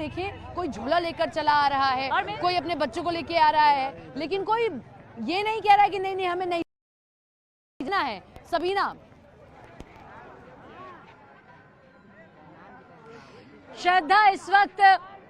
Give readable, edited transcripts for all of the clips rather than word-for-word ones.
देखें, कोई झोला लेकर चला आ रहा है, कोई अपने बच्चों को लेके आ रहा है, लेकिन कोई ये नहीं कह रहा है कि नहीं नहीं हमें नहीं भेजना है। सबीना, श्रद्धा इस वक्त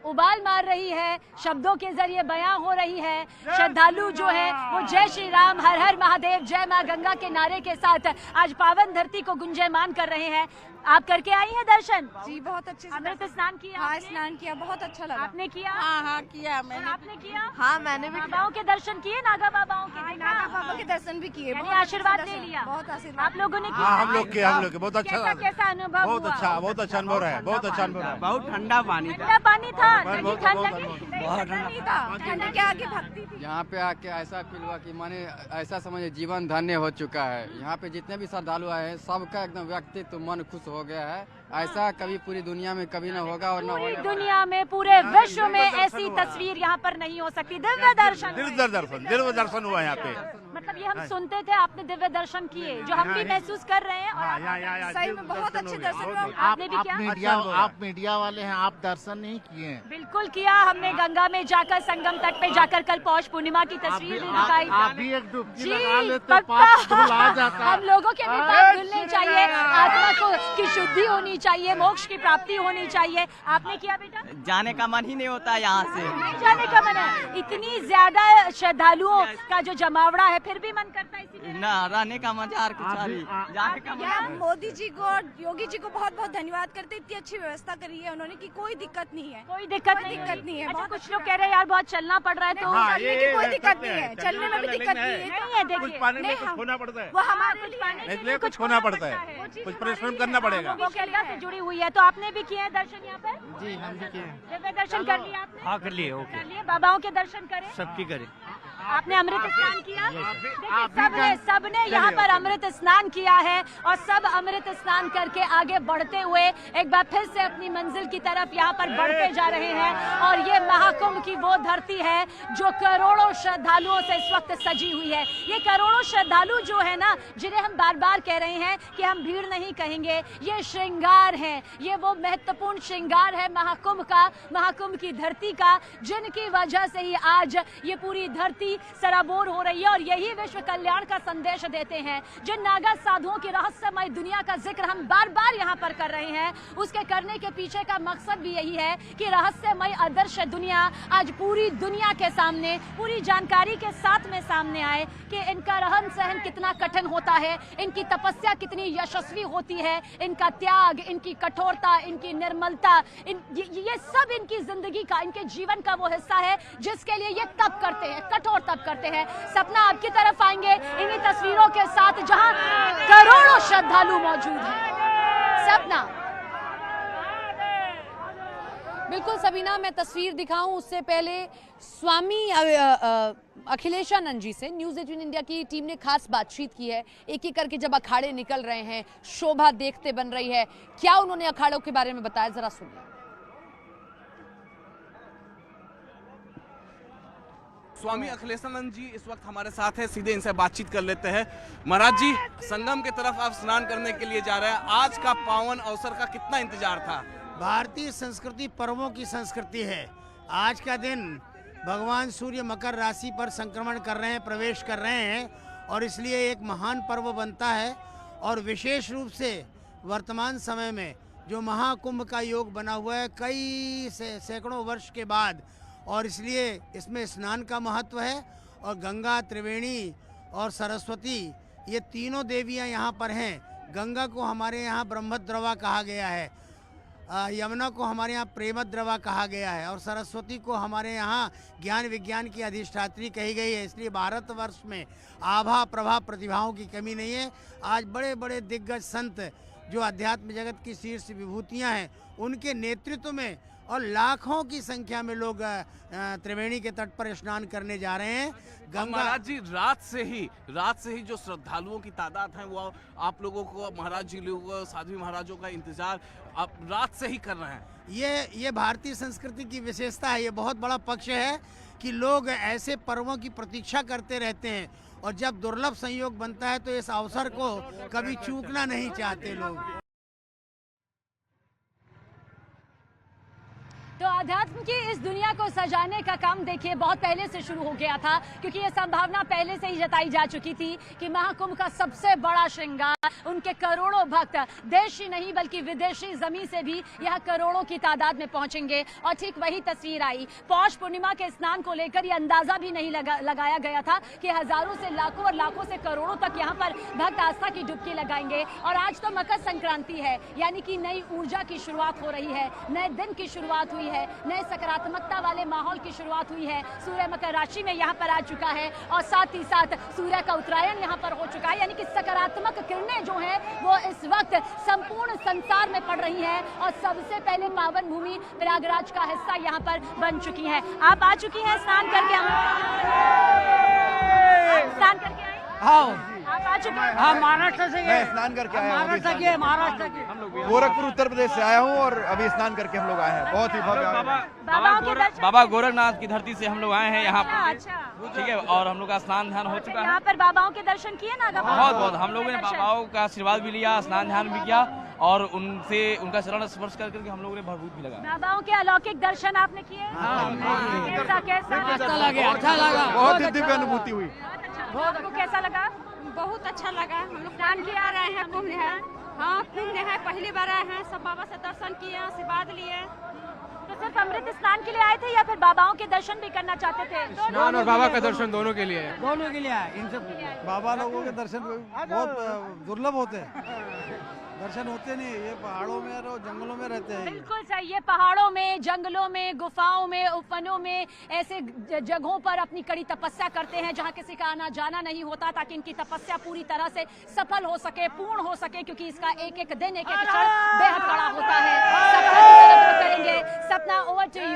उबाल मार रही है, शब्दों के जरिए बयां हो रही है। श्रद्धालु जो है वो जय श्री राम, हर हर महादेव, जय मां गंगा के नारे के साथ आज पावन धरती को गुंजयमान कर रहे हैं। आप करके आई हैं दर्शन? जी बहुत अच्छे से। अमृत स्नान किया? हाँ स्नान किया, बहुत अच्छा लगा। आपने किया? हाँ किया मैंने। आपने किया? हाँ मैंने भी। बाबाओं के दर्शन किए? नागा बाबाओं के? नागा बाबा के दर्शन भी किए। यानी आशीर्वाद ले लिया? बहुत आशीर्वाद। आप लोगों ने किया? हाँ हम लोग के बहुत अच्छा, कैसा अनुभव? बहुत अच्छा अनुभव रहा है, बहुत अच्छा अनुभव है। बहुत ठंडा पानी ठंडा पानी था, ठंड लगी? बहुत ठंडी था, ठंड के आगे भक्ति थी। यहाँ पे आके ऐसा फील हुआ कि माने ऐसा समझे जीवन धन्य हो चुका है। यहाँ पे जितने भी श्रद्धालु आए हैं सबका एकदम व्यक्तित्व मन खुश हो गया है। ऐसा कभी पूरी दुनिया में कभी न होगा और न पूरी होने दुनिया में, पूरे विश्व में ऐसी तस्वीर यहाँ पर नहीं हो सकती। दिव्य दर्शन हुआ यहाँ पे। मतलब ये हम सुनते थे, आपने दिव्य दर्शन किए जो हम भी महसूस कर रहे हैं। और सही में बहुत अच्छे दर्शन हुए। आपने भी किया? आप मीडिया वाले हैं, आप दर्शन नहीं किए? बिल्कुल किया हमने, गंगा में जाकर, संगम तट पे जाकर कल पौष पूर्णिमा की तस्वीर भी दिखाई। आप भी एक डुबकी लगा जी लेते, पक्का। पाप धुल आ जाता। हम लोगों के भी पाप धुलने चाहिए, आत्मा को की शुद्धि होनी चाहिए, मोक्ष की प्राप्ति होनी चाहिए। आपने किया बेटा? जाने का मन ही नहीं होता यहाँ से। नहीं जाने का मन है? इतनी ज्यादा श्रद्धालुओं का जो जमावड़ा है, फिर भी मन करता है इसीलिए न रहने का मजा और कुछ नहीं, जाने का मन। मोदी जी को और योगी जी को बहुत बहुत धन्यवाद करते, इतनी अच्छी व्यवस्था करी है उन्होंने कि कोई दिक्कत नहीं है। कोई दिक्कत नहीं है। अच्छा, कुछ लोग कह रहे हैं यार बहुत चलना पड़ रहा है, तो चलने की कोई दिक्कत नहीं है, चलने में भी दिक्कत नहीं है। नहीं है। देखिए पाने में कुछ खोना पड़ता है, वो हमारे इसलिए कुछ खोना पड़ता है, कुछ परिश्रम करना पड़ेगा। वो गंगा से जुड़ी हुई है। तो आपने भी किए हैं दर्शन यहाँ पर? जी हम भी किए। दिव्य दर्शन कर लिया आपने? हाँ कर लिए, ओके। कर लिए। बाबाओं के दर्शन करें? सबकी करे। आपने अमृत स्नान किया? देखिए सबने यहाँ पर अमृत स्नान किया है और सब अमृत स्नान करके आगे बढ़ते हुए एक बार फिर से अपनी मंजिल की तरफ यहाँ पर बढ़ते जा रहे हैं। और ये महाकुंभ की वो धरती है जो करोड़ों श्रद्धालुओं से इस वक्त सजी हुई है। ये करोड़ों श्रद्धालु जो है ना, जिन्हें हम बार बार कह रहे हैं कि हम भीड़ नहीं कहेंगे, ये श्रृंगार है, ये वो महत्वपूर्ण श्रृंगार है महाकुंभ का, महाकुंभ की धरती का, जिनकी वजह से ही आज ये पूरी धरती सराबोर हो रही है। और यही विश्व कल्याण का संदेश देते हैं। जिन नागा साधुओं की रहस्यमय दुनिया का जिक्र हम बार बार यहाँ पर कर रहे हैं, उसके करने के पीछे का मकसद भी यही है कि रहस्यमय आदर्श दुनिया आज पूरी दुनिया के सामने, पूरी जानकारी के साथ में सामने आए कि इनका रहन सहन कितना कठिन होता है, इनकी तपस्या कितनी यशस्वी होती है, इनका त्याग, इनकी कठोरता, इनकी निर्मलता, ये सब इनकी जिंदगी का, इनके जीवन का वो हिस्सा है जिसके लिए ये तप करते हैं, कठोर तप करते हैं। सपना आपकी तरफ आएंगे इन्हीं तस्वीरों के साथ जहां करोड़ों श्रद्धालु मौजूद हैं। सपना, बिल्कुल सबीना, मैं तस्वीर दिखाऊं उससे पहले स्वामी अखिलेशानंद जी से न्यूज़ 18 इंडिया की टीम ने खास बातचीत की है। एक एक करके जब अखाड़े निकल रहे हैं, शोभा देखते बन रही है, क्या उन्होंने अखाड़ों के बारे में बताया, जरा सुनिए। स्वामी अखिलेशानंद जी इस वक्त हमारे साथ हैं, सीधे इनसे बातचीत कर लेते हैं। महाराज जी, संगम की तरफ आप स्नान करने के लिए जा रहे हैं, आज का पावन अवसर का कितना इंतजार था? भारतीय संस्कृति पर्वों की संस्कृति है। आज का दिन भगवान सूर्य मकर राशि पर संक्रमण कर रहे हैं, प्रवेश कर रहे हैं, और इसलिए एक महान पर्व बनता है। और विशेष रूप से वर्तमान समय में जो महाकुंभ का योग बना हुआ है कई सैकड़ों वर्ष के बाद, और इसलिए इसमें स्नान का महत्व है। और गंगा, त्रिवेणी और सरस्वती, ये तीनों देवियां यहाँ पर हैं। गंगा को हमारे यहाँ ब्रह्मद्रवा कहा गया है, यमुना को हमारे यहाँ प्रेमद्रवा कहा गया है, और सरस्वती को हमारे यहाँ ज्ञान विज्ञान की अधिष्ठात्री कही गई है। इसलिए भारतवर्ष में आभा प्रभा प्रतिभाओं की कमी नहीं है। आज बड़े बड़े दिग्गज संत जो अध्यात्म जगत की शीर्ष विभूतियाँ हैं, उनके नेतृत्व में और लाखों की संख्या में लोग त्रिवेणी के तट पर स्नान करने जा रहे हैं। गंगा, महाराज जी, रात से ही जो श्रद्धालुओं की तादाद है वो आप लोगों को, महाराज जी लोगों, साध्वी महाराजों का इंतजार आप रात से ही कर रहे हैं। ये भारतीय संस्कृति की विशेषता है। ये बहुत बड़ा पक्ष है कि लोग ऐसे पर्वों की प्रतीक्षा करते रहते हैं, और जब दुर्लभ संयोग बनता है तो इस अवसर को कभी चूकना नहीं चाहते लोग। तो अध्यात्म की इस दुनिया को सजाने का काम देखिए बहुत पहले से शुरू हो गया था, क्योंकि ये संभावना पहले से ही जताई जा चुकी थी कि महाकुंभ का सबसे बड़ा श्रृंगार, उनके करोड़ों भक्त देशी नहीं बल्कि विदेशी जमीन से भी यह करोड़ों की तादाद में पहुंचेंगे। और ठीक वही तस्वीर आई। पौष पूर्णिमा के स्नान को लेकर यह अंदाजा भी नहीं लगाया गया था कि हजारों से लाखों और लाखों से करोड़ों तक यहाँ पर भक्त आस्था की डुबकी लगाएंगे। और आज तो मकर संक्रांति है, यानी कि नई ऊर्जा की शुरुआत हो रही है, नए दिन की शुरुआत हुई है, नए सकारात्मकता वाले माहौल की शुरुआत हुई है। सूर्य मकर राशि में यहाँ पर आ चुका है और साथ ही साथ सूर्य का उत्तरायण यहाँ पर हो चुका है, यानी कि सकारात्मक किरणें जो है वो इस वक्त संपूर्ण संसार में पड़ रही हैं और सबसे पहले पावन भूमि प्रयागराज का हिस्सा यहाँ पर बन चुकी है। आप आ चुकी हैं स्नान करके? स्नान करके आए? हाँ, आप आ चुके हैं? हाँ, महाराष्ट्र से मैं स्नान करके आया हूँ। महाराष्ट्र की गोरखपुर उत्तर प्रदेश से आया हूँ और अभी स्नान करके हम लोग आए हैं। बहुत ही भव्य। बाबा गोरखनाथ की धरती से हम लोग आए हैं यहाँ पर, अच्छा, ठीक है। और हम लोग का स्नान ध्यान हो चुका है। यहाँ पर बाबाओं के दर्शन किए ना? बहुत बहुत हम लोगों ने बाबाओं का आशीर्वाद भी लिया, स्नान ध्यान भी किया और उनसे उनका चरण स्पर्श करके हम लोगों ने भरपूर भी लगा। बाबाओं के अलौकिक दर्शन आपने किए? कैसा अच्छा लगा, बहुत ही दिव्य अनुभूति हुई। आपको कैसा लगा? बहुत अच्छा लगा। हम लोग स्नान किया रहे हैं, कुंभ है। हाँ, कुंभ है, पहली बार आए हैं, सब बाबा से दर्शन किए, आशीर्वाद लिए। तो सिर्फ अमृत स्नान के लिए आए थे या फिर बाबाओं के दर्शन भी करना चाहते थे? स्नान और बाबा का दर्शन दोनों के लिए। दोनों के लिए आए। इन सब बाबा लोगों के दर्शन बहुत दुर्लभ होते हैं, दर्शन होते नहीं। ये पहाड़ों में और जंगलों में रहते हैं। बिल्कुल सही। ये पहाड़ों में, जंगलों में, गुफाओं में, उपवनों में, ऐसे जगहों पर अपनी कड़ी तपस्या करते हैं जहां किसी का आना जाना नहीं होता, ताकि इनकी तपस्या पूरी तरह से सफल हो सके, पूर्ण हो सके, क्योंकि इसका एक एक दिन, एक एक क्षण बेहद कड़ा होता है। सपना की तरफ रुख करेंगे। सपना, ओवर टू यू।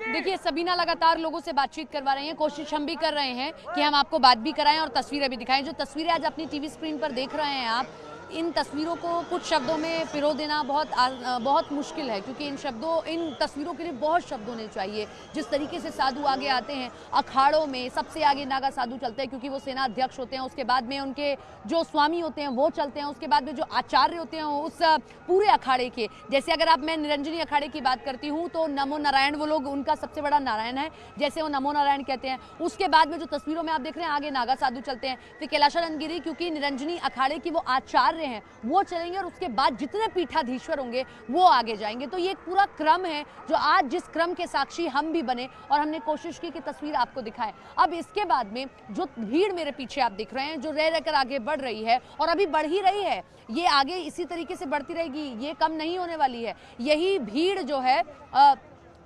देखिए, सबीना लगातार लोगों से बातचीत करवा रही हैं। कोशिश हम भी कर रहे हैं कि हम आपको बात भी कराएं और तस्वीरें भी दिखाएं। जो तस्वीरें आज अपनी टीवी स्क्रीन पर देख रहे हैं आप, इन तस्वीरों को कुछ शब्दों में पिरो देना बहुत मुश्किल है, क्योंकि इन तस्वीरों के लिए बहुत शब्द होने चाहिए। जिस तरीके से साधु आगे आते हैं, अखाड़ों में सबसे आगे नागा साधु चलते हैं, क्योंकि वो सेना अध्यक्ष होते हैं। उसके बाद में उनके जो स्वामी होते हैं वो चलते हैं। उसके बाद में जो आचार्य होते हैं उस पूरे अखाड़े के, जैसे अगर आप मैं निरंजनी अखाड़े की बात करती हूँ तो नमो नारायण, वो लोग, उनका सबसे बड़ा नारायण है, जैसे वो नमो नारायण कहते हैं। उसके बाद में जो तस्वीरों में आप देख रहे हैं आगे नागा साधु चलते हैं। फिर कैलाशानंद गिरी, क्योंकि निरंजनी अखाड़े की वो आचार्य हैं, वो चलेंगे और उसके बाद जितने पीठाधीश्वर होंगे वो आगे जाएंगे। तो ये एक पूरा क्रम है जो आज जिस क्रम के साक्षी हम भी बने और हमने कोशिश की कि तस्वीर आपको दिखाएं। अब इसके बाद में जो भीड़ मेरे पीछे आप दिख रहे हैं, जो रह रहकर आगे बढ़ रही है और अभी बढ़ ही रही है, ये आगे इसी तरीके से बढ़ती रहेगी, ये कम नहीं होने वाली है। यही भीड़ जो है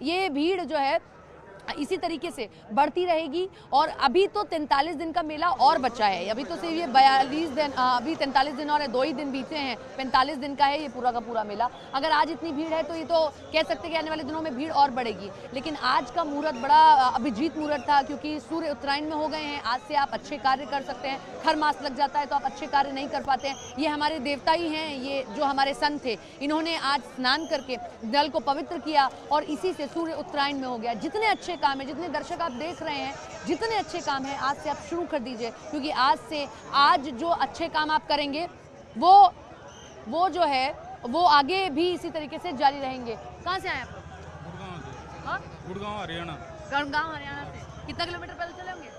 ये भीड़ जो है इसी तरीके से बढ़ती रहेगी। और अभी तो 43 दिन का मेला और बचा है। अभी तो सिर्फ ये 42 दिन, अभी 43 दिन और 2 ही दिन बीते हैं, 45 दिन का है ये पूरा का पूरा मेला। अगर आज इतनी भीड़ है तो ये तो कह सकते हैं कि आने वाले दिनों में भीड़ और बढ़ेगी। लेकिन आज का मुहूर्त बड़ा अभिजीत मुहूर्त था, क्योंकि सूर्य उत्तरायण में हो गए हैं। आज से आप अच्छे कार्य कर सकते हैं। हर मास लग जाता है तो आप अच्छे कार्य नहीं कर पाते हैं। ये हमारे देवता ही हैं, ये जो हमारे संत थे, इन्होंने आज स्नान करके जल को पवित्र किया और इसी से सूर्य उत्तरायण में हो गया। जितने अच्छे काम है, जितने दर्शक आप देख रहे हैं, जितने अच्छे काम हैं, आज से आप शुरू कर दीजिए, क्योंकि आज जो अच्छे काम आप करेंगे वो जो है वो आगे भी इसी तरीके से जारी रहेंगे। कहाँ से आए आप? गुड़गांव हरियाणा। गुड़गांव हरियाणा से। कितना किलोमीटर पैदल चले होंगे?